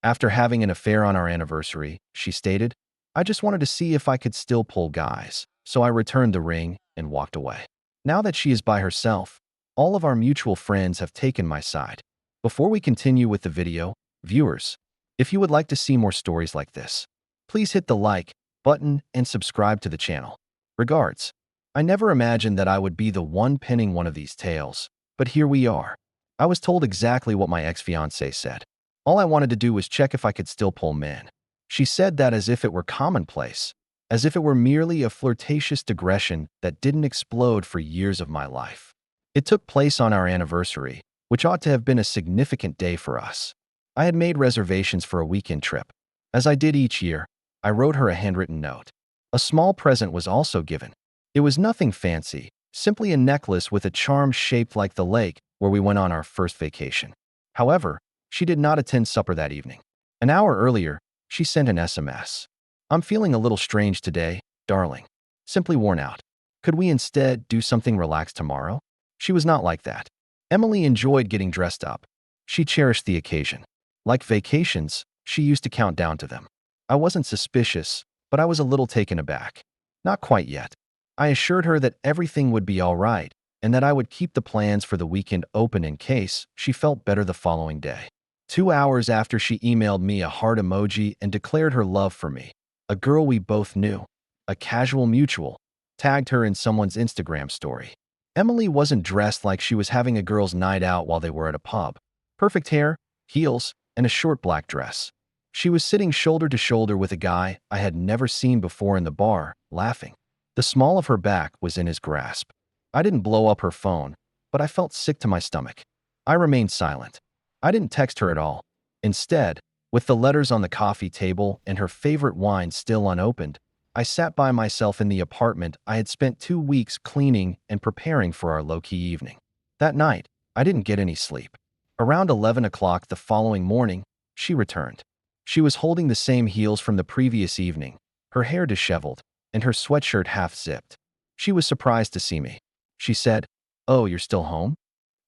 After having an affair on our anniversary, she stated, I just wanted to see if I could still pull guys, so I returned the ring and walked away. Now that she is by herself, all of our mutual friends have taken my side. Before we continue with the video, viewers, if you would like to see more stories like this, please hit the like button and subscribe to the channel. Regards. I never imagined that I would be the one penning one of these tales, but here we are. I was told exactly what my ex-fiancée said. All I wanted to do was check if I could still pull men. She said that as if it were commonplace, as if it were merely a flirtatious digression that didn't explode for years of my life. It took place on our anniversary, which ought to have been a significant day for us. I had made reservations for a weekend trip. As I did each year, I wrote her a handwritten note. A small present was also given. It was nothing fancy, simply a necklace with a charm shaped like the lake where we went on our first vacation. However, she did not attend supper that evening. An hour earlier, she sent an SMS. I'm feeling a little strange today, darling. Simply worn out. Could we instead do something relaxed tomorrow? She was not like that. Emily enjoyed getting dressed up. She cherished the occasion. Like vacations, she used to count down to them. I wasn't suspicious, but I was a little taken aback. Not quite yet. I assured her that everything would be all right and that I would keep the plans for the weekend open in case she felt better the following day. 2 hours after she emailed me a heart emoji and declared her love for me, a girl we both knew, a casual mutual, tagged her in someone's Instagram story. Emily wasn't dressed like she was having a girls' night out while they were at a pub. Perfect hair, heels, and a short black dress. She was sitting shoulder to shoulder with a guy I had never seen before in the bar, laughing. The small of her back was in his grasp. I didn't blow up her phone, but I felt sick to my stomach. I remained silent. I didn't text her at all. Instead, with the letters on the coffee table and her favorite wine still unopened, I sat by myself in the apartment I had spent 2 weeks cleaning and preparing for our low-key evening. That night, I didn't get any sleep. Around 11 o'clock the following morning, she returned. She was holding the same heels from the previous evening, her hair disheveled, and her sweatshirt half-zipped. She was surprised to see me. She said, "Oh, you're still home?"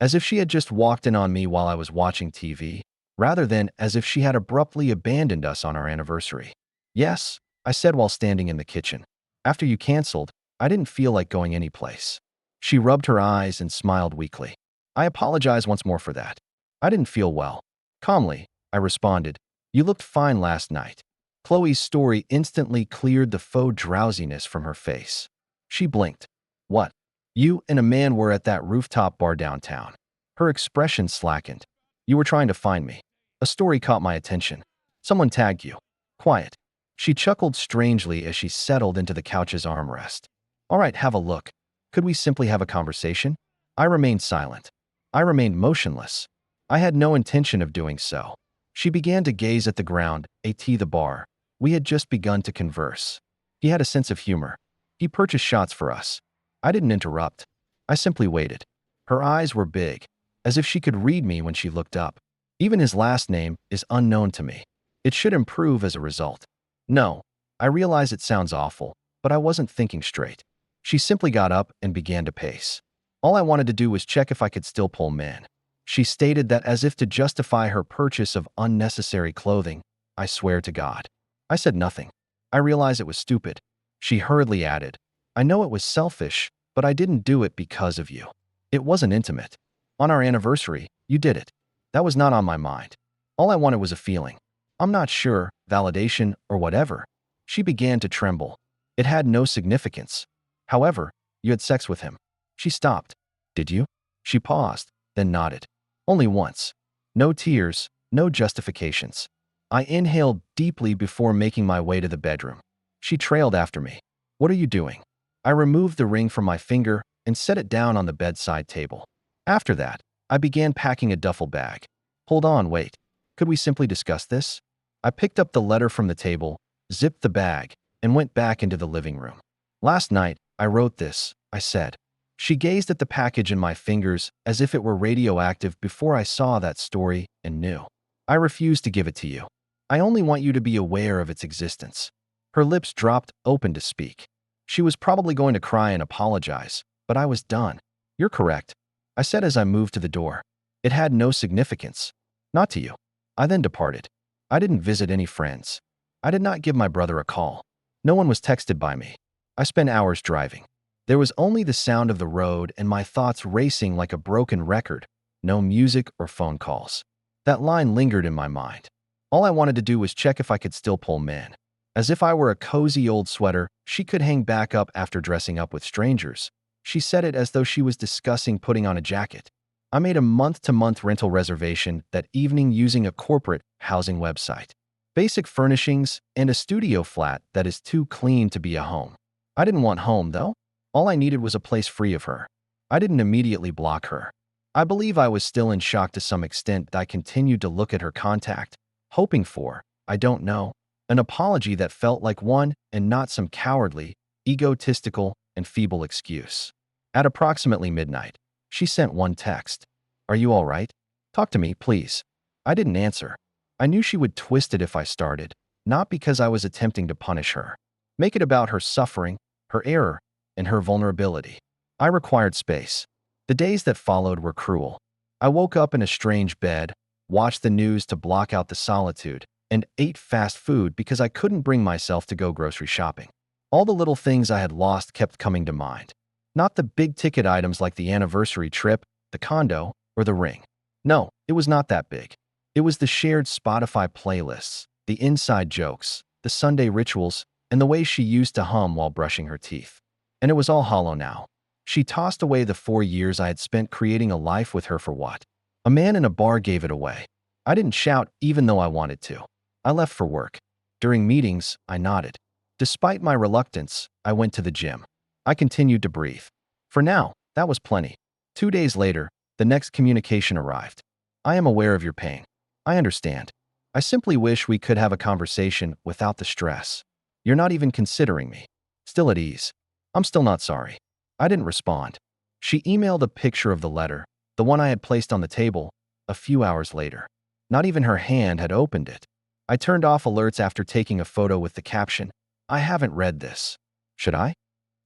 As if she had just walked in on me while I was watching TV, rather than as if she had abruptly abandoned us on our anniversary. "Yes," I said while standing in the kitchen. "After you canceled, I didn't feel like going anyplace." She rubbed her eyes and smiled weakly. "I apologize once more for that. I didn't feel well." Calmly, I responded, "You looked fine last night." Chloe's story instantly cleared the faux drowsiness from her face. She blinked. "What? You and a man were at that rooftop bar downtown." Her expression slackened. "You were trying to find me. A story caught my attention. Someone tagged you." Quiet. She chuckled strangely as she settled into the couch's armrest. "All right, have a look. Could we simply have a conversation?" I remained silent. I remained motionless. I had no intention of doing so. She began to gaze at the ground, AITA the bar. We had just begun to converse. He had a sense of humor. He purchased shots for us. I didn't interrupt. I simply waited. Her eyes were big, as if she could read me when she looked up. Even his last name is unknown to me. It should improve as a result. No, I realize it sounds awful, but I wasn't thinking straight. She simply got up and began to pace. All I wanted to do was check if I could still pull men. She stated that as if to justify her purchase of unnecessary clothing. I swear to God. I said nothing. I realized it was stupid. She hurriedly added, "I know it was selfish, but I didn't do it because of you. It wasn't intimate. On our anniversary, you did it. That was not on my mind. All I wanted was a feeling. I'm not sure, validation, or whatever." She began to tremble. "It had no significance. However, you had sex with him." She stopped. "Did you?" She paused, then nodded. "Only once. No tears, no justifications." I inhaled deeply before making my way to the bedroom. She trailed after me. "What are you doing?" I removed the ring from my finger and set it down on the bedside table. After that, I began packing a duffel bag. "Hold on, wait. Could we simply discuss this?" I picked up the letter from the table, zipped the bag, and went back into the living room. "Last night, I wrote this," I said. She gazed at the package in my fingers as if it were radioactive before I saw that story and knew. "I refuse to give it to you. I only want you to be aware of its existence." Her lips dropped open to speak. She was probably going to cry and apologize, but I was done. "You're correct," I said as I moved to the door. "It had no significance. Not to you." I then departed. I didn't visit any friends. I did not give my brother a call. No one was texted by me. I spent hours driving. There was only the sound of the road and my thoughts racing like a broken record. No music or phone calls. That line lingered in my mind. All I wanted to do was check if I could still pull men. As if I were a cozy old sweater she could hang back up after dressing up with strangers. She said it as though she was discussing putting on a jacket. I made a month-to-month rental reservation that evening using a corporate housing website. Basic furnishings and a studio flat that is too clean to be a home. I didn't want home, though. All I needed was a place free of her. I didn't immediately block her. I believe I was still in shock to some extent that I continued to look at her contact, hoping for, I don't know, an apology that felt like one and not some cowardly, egotistical, and feeble excuse. At approximately midnight, she sent one text. "Are you all right? Talk to me, please." I didn't answer. I knew she would twist it if I started, not because I was attempting to punish her. Make it about her suffering, her error, and her vulnerability. I required space. The days that followed were cruel. I woke up in a strange bed, watched the news to block out the solitude, and ate fast food because I couldn't bring myself to go grocery shopping. All the little things I had lost kept coming to mind. Not the big-ticket items like the anniversary trip, the condo, or the ring. No, it was not that big. It was the shared Spotify playlists, the inside jokes, the Sunday rituals, and the way she used to hum while brushing her teeth. And it was all hollow now. She tossed away the 4 years I had spent creating a life with her for what? A man in a bar gave it away. I didn't shout even though I wanted to. I left for work. During meetings, I nodded. Despite my reluctance, I went to the gym. I continued to breathe. For now, that was plenty. 2 days later, the next communication arrived. "I am aware of your pain. I understand. I simply wish we could have a conversation without the stress. You're not even considering me. Still at ease. I'm still not sorry." I didn't respond. She emailed a picture of the letter, the one I had placed on the table, a few hours later. Not even her hand had opened it. I turned off alerts after taking a photo with the caption, "I haven't read this. Should I?"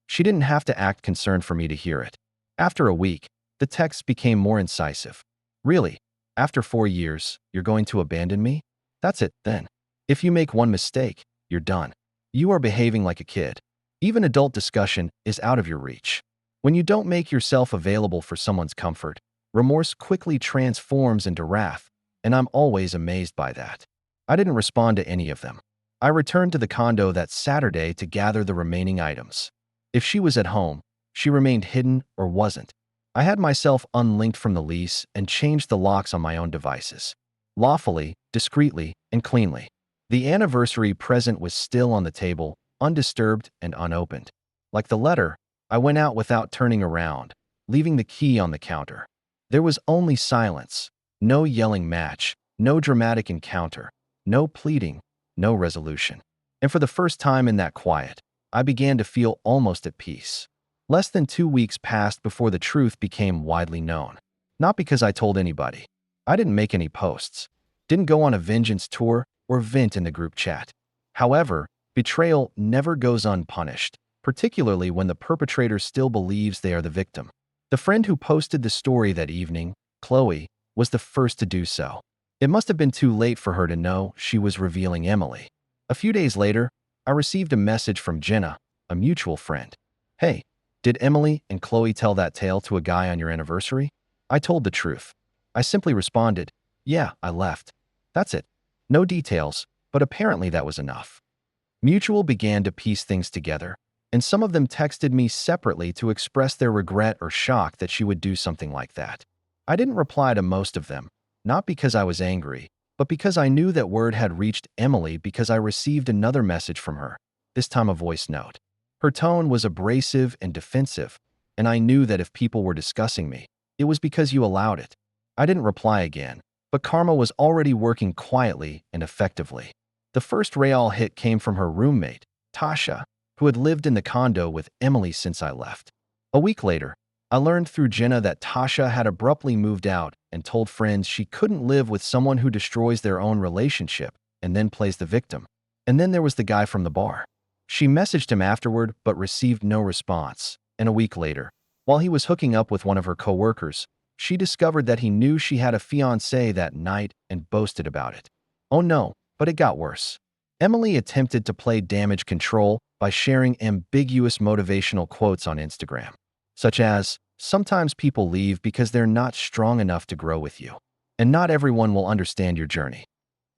She didn't have to act concerned for me to hear it. After a week, the text became more incisive. "Really? After 4 years, you're going to abandon me? That's it, then. If you make one mistake, you're done. You are behaving like a kid. Even adult discussion is out of your reach. When you don't make yourself available for someone's comfort, remorse quickly transforms into wrath, and I'm always amazed by that." I didn't respond to any of them. I returned to the condo that Saturday to gather the remaining items. If she was at home, she remained hidden or wasn't. I had myself unlinked from the lease and changed the locks on my own devices. Lawfully, discreetly, and cleanly. The anniversary present was still on the table, undisturbed and unopened. Like the letter, I went out without turning around, leaving the key on the counter. There was only silence, no yelling match, no dramatic encounter, no pleading, no resolution. And for the first time in that quiet, I began to feel almost at peace. Less than 2 weeks passed before the truth became widely known. Not because I told anybody. I didn't make any posts, didn't go on a vengeance tour or vent in the group chat. However, betrayal never goes unpunished, particularly when the perpetrator still believes they are the victim. The friend who posted the story that evening, Chloe, was the first to do so. It must have been too late for her to know she was revealing Emily. A few days later, I received a message from Jenna, a mutual friend. "Hey, did Emily and Chloe tell that tale to a guy on your anniversary?" I told the truth. I simply responded, "Yeah, I left." That's it. No details, but apparently that was enough. Mutual began to piece things together, and some of them texted me separately to express their regret or shock that she would do something like that. I didn't reply to most of them, not because I was angry, but because I knew that word had reached Emily because I received another message from her, this time a voice note. Her tone was abrasive and defensive, and I knew that if people were discussing me, it was because you allowed it. I didn't reply again, but karma was already working quietly and effectively. The first real hit came from her roommate, Tasha, who had lived in the condo with Emily since I left. A week later, I learned through Jenna that Tasha had abruptly moved out and told friends she couldn't live with someone who destroys their own relationship and then plays the victim. And then there was the guy from the bar. She messaged him afterward but received no response, and a week later, while he was hooking up with one of her coworkers, she discovered that he knew she had a fiancé that night and boasted about it. Oh no, But it got worse. Emily attempted to play damage control by sharing ambiguous motivational quotes on Instagram, such as, "Sometimes people leave because they're not strong enough to grow with you, and not everyone will understand your journey."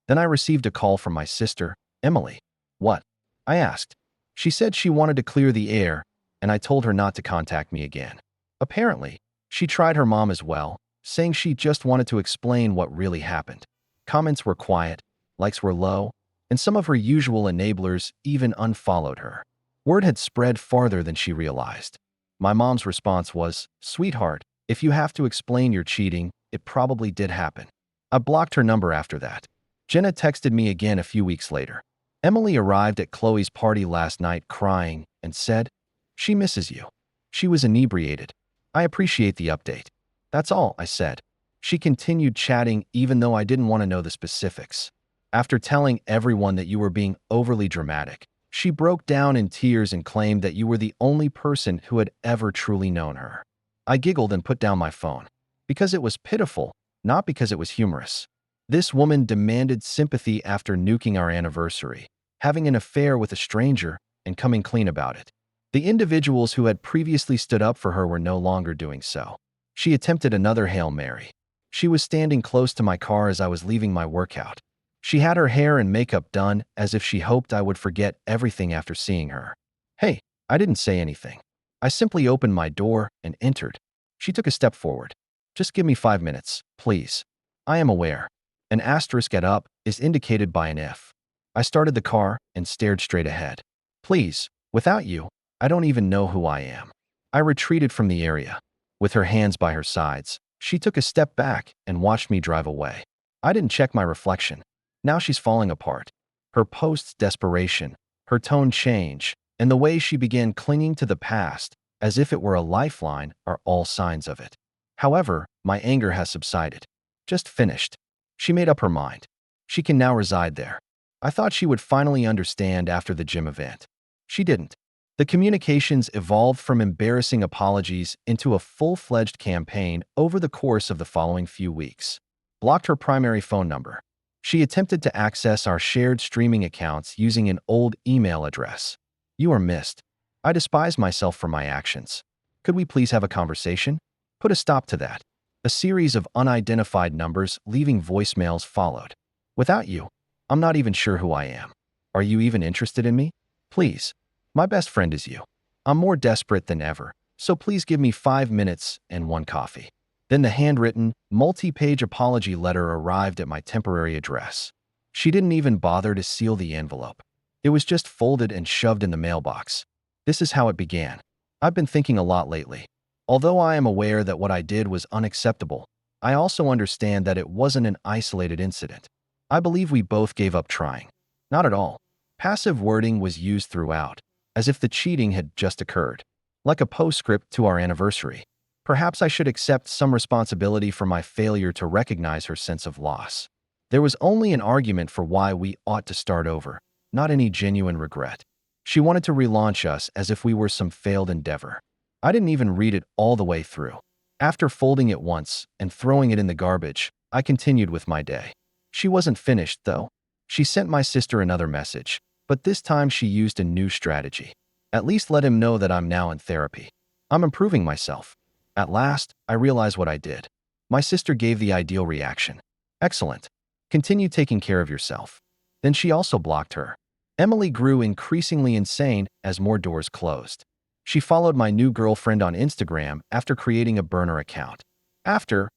Then I received a call from my sister, Emily. "What?" I asked. She said she wanted to clear the air, and I told her not to contact me again. Apparently, she tried her mom as well, saying she just wanted to explain what really happened. Comments were quiet, likes were low, and some of her usual enablers even unfollowed her. Word had spread farther than she realized. My mom's response was, "Sweetheart, if you have to explain your cheating, it probably did happen." I blocked her number after that. Jenna texted me again a few weeks later. "Emily arrived at Chloe's party last night crying and said, 'She misses you. She was inebriated. I appreciate the update.' That's all," I said. She continued chatting even though I didn't want to know the specifics. "After telling everyone that you were being overly dramatic, she broke down in tears and claimed that you were the only person who had ever truly known her." I giggled and put down my phone. Because it was pitiful, not because it was humorous. This woman demanded sympathy after nuking our anniversary, having an affair with a stranger, and coming clean about it. The individuals who had previously stood up for her were no longer doing so. She attempted another Hail Mary. She was standing close to my car as I was leaving my workout. She had her hair and makeup done as if she hoped I would forget everything after seeing her. "Hey," I didn't say anything. I simply opened my door and entered. She took a step forward. "Just give me 5 minutes, please." I am aware. An asterisk at up is indicated by an F. I started the car and stared straight ahead. "Please, without you, I don't even know who I am." I retreated from the area. With her hands by her sides, she took a step back and watched me drive away. I didn't check my reflection. Now she's falling apart. Her post's desperation, her tone change, and the way she began clinging to the past as if it were a lifeline are all signs of it. However, my anger has subsided. Just finished. She made up her mind. She can now reside there. I thought she would finally understand after the gym event. She didn't. The communications evolved from embarrassing apologies into a full-fledged campaign over the course of the following few weeks. Blocked her primary phone number. She attempted to access our shared streaming accounts using an old email address. "You are missed. I despise myself for my actions. Could we please have a conversation?" Put a stop to that. A series of unidentified numbers leaving voicemails followed. "Without you, I'm not even sure who I am. Are you even interested in me? Please. My best friend is you. I'm more desperate than ever, so please give me 5 minutes and one coffee." Then the handwritten, multi-page apology letter arrived at my temporary address. She didn't even bother to seal the envelope. It was just folded and shoved in the mailbox. This is how it began. "I've been thinking a lot lately. Although I am aware that what I did was unacceptable, I also understand that it wasn't an isolated incident. I believe we both gave up trying." Not at all. Passive wording was used throughout, as if the cheating had just occurred. Like a postscript to our anniversary. Perhaps I should accept some responsibility for my failure to recognize her sense of loss. There was only an argument for why we ought to start over, not any genuine regret. She wanted to relaunch us as if we were some failed endeavor. I didn't even read it all the way through. After folding it once and throwing it in the garbage, I continued with my day. She wasn't finished, though. She sent my sister another message, but this time she used a new strategy. "At least let him know that I'm now in therapy. I'm improving myself." At last, I realized what I did. My sister gave the ideal reaction. "Excellent. Continue taking care of yourself." Then she also blocked her. Emily grew increasingly insane as more doors closed. She followed my new girlfriend on Instagram after creating a burner account. After,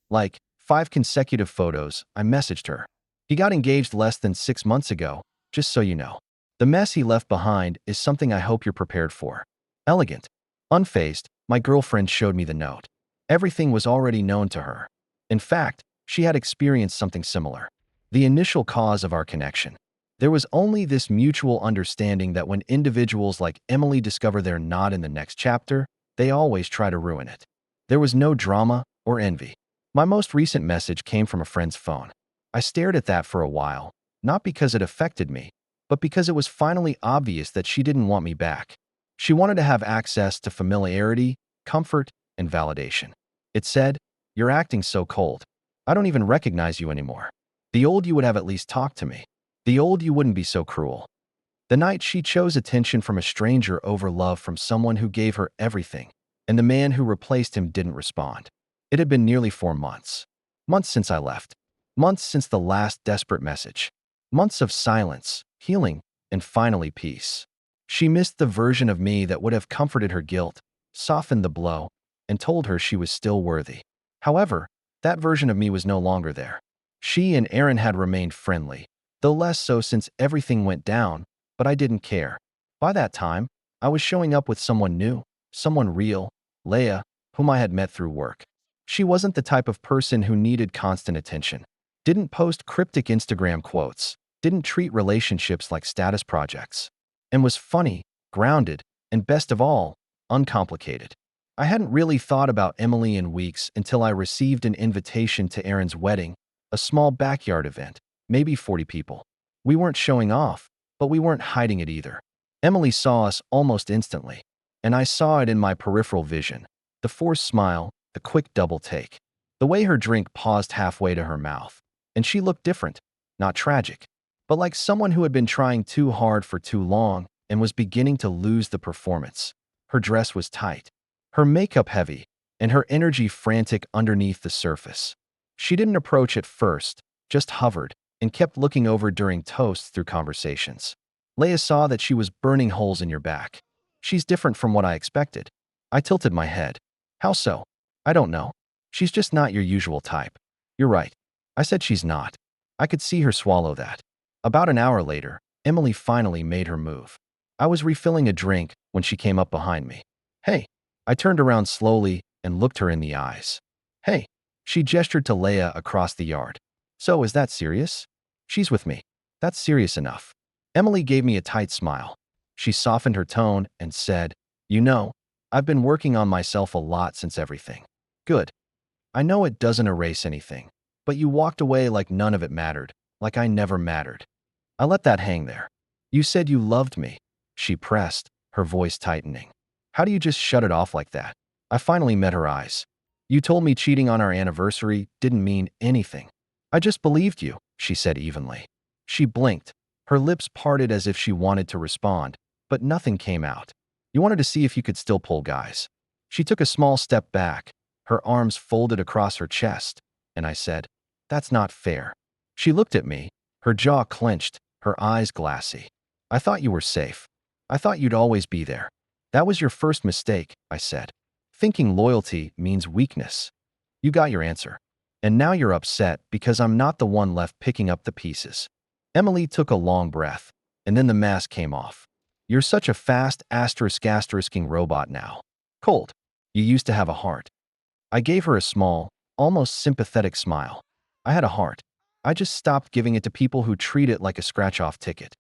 5 consecutive photos, I messaged her. "He got engaged less than 6 months ago, just so you know. The mess he left behind is something I hope you're prepared for." Elegant. Unfazed, my girlfriend showed me the note. Everything was already known to her. In fact, she had experienced something similar. The initial cause of our connection. There was only this mutual understanding that when individuals like Emily discover they're not in the next chapter, they always try to ruin it. There was no drama or envy. My most recent message came from a friend's phone. I stared at that for a while, not because it affected me, but because it was finally obvious that she didn't want me back. She wanted to have access to familiarity, comfort, and validation. It said, "You're acting so cold. I don't even recognize you anymore. The old you would have at least talked to me." The old you wouldn't be so cruel. The night she chose attention from a stranger over love from someone who gave her everything, and the man who replaced him didn't respond. It had been nearly 4 months. Months since I left. Months since the last desperate message. Months of silence, healing, and finally peace. She missed the version of me that would have comforted her guilt, softened the blow, and told her she was still worthy. However, that version of me was no longer there. She and Aaron had remained friendly, though less so since everything went down, but I didn't care. By that time, I was showing up with someone new, someone real, Leia, whom I had met through work. She wasn't the type of person who needed constant attention, didn't post cryptic Instagram quotes, didn't treat relationships like status projects, and was funny, grounded, and best of all, uncomplicated. I hadn't really thought about Emily in weeks until I received an invitation to Aaron's wedding, a small backyard event, maybe 40 people. We weren't showing off, but we weren't hiding it either. Emily saw us almost instantly, and I saw it in my peripheral vision. The forced smile, the quick double take, the way her drink paused halfway to her mouth. And she looked different, not tragic, but like someone who had been trying too hard for too long and was beginning to lose the performance. Her dress was tight, her makeup heavy, and her energy frantic underneath the surface. She didn't approach at first, just hovered, and kept looking over during toasts through conversations. Leia saw that she was burning holes in your back. She's different from what I expected. I tilted my head. How so? I don't know. She's just not your usual type. You're right. I said she's not. I could see her swallow that. About an hour later, Emily finally made her move. I was refilling a drink when she came up behind me. Hey. I turned around slowly and looked her in the eyes. Hey. She gestured to Leia across the yard. So is that serious? She's with me. That's serious enough. Emily gave me a tight smile. She softened her tone and said, You know, I've been working on myself a lot since everything. Good. I know it doesn't erase anything, but you walked away like none of it mattered, like I never mattered. I let that hang there. You said you loved me. She pressed, her voice tightening. How do you just shut it off like that? I finally met her eyes. You told me cheating on our anniversary didn't mean anything. I just believed you, she said evenly. She blinked. Her lips parted as if she wanted to respond, but nothing came out. You wanted to see if you could still pull guys. She took a small step back, her arms folded across her chest, and I said, That's not fair. She looked at me, her jaw clenched, her eyes glassy. I thought you were safe. I thought you'd always be there. That was your first mistake, I said. Thinking loyalty means weakness. You got your answer. And now you're upset because I'm not the one left picking up the pieces. Emily took a long breath, and then the mask came off. You're such a fast asterisk-asterisk-ing robot now. Cold. You used to have a heart. I gave her a small, almost sympathetic smile. I had a heart. I just stopped giving it to people who treat it like a scratch-off ticket.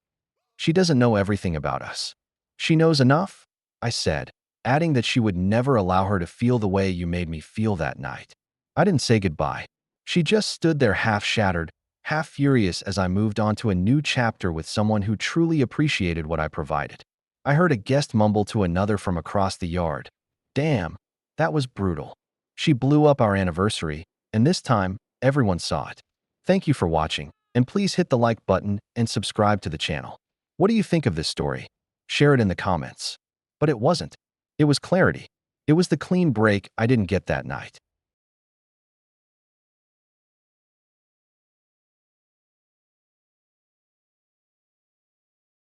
She doesn't know everything about us. She knows enough, I said, adding that she would never allow her to feel the way you made me feel that night. I didn't say goodbye. She just stood there half-shattered, half-furious as I moved on to a new chapter with someone who truly appreciated what I provided. I heard a guest mumble to another from across the yard. Damn, that was brutal. She blew up our anniversary, and this time, everyone saw it. Thank you for watching, and please hit the like button and subscribe to the channel. What do you think of this story? Share it in the comments. But it wasn't. It was clarity. It was the clean break I didn't get that night.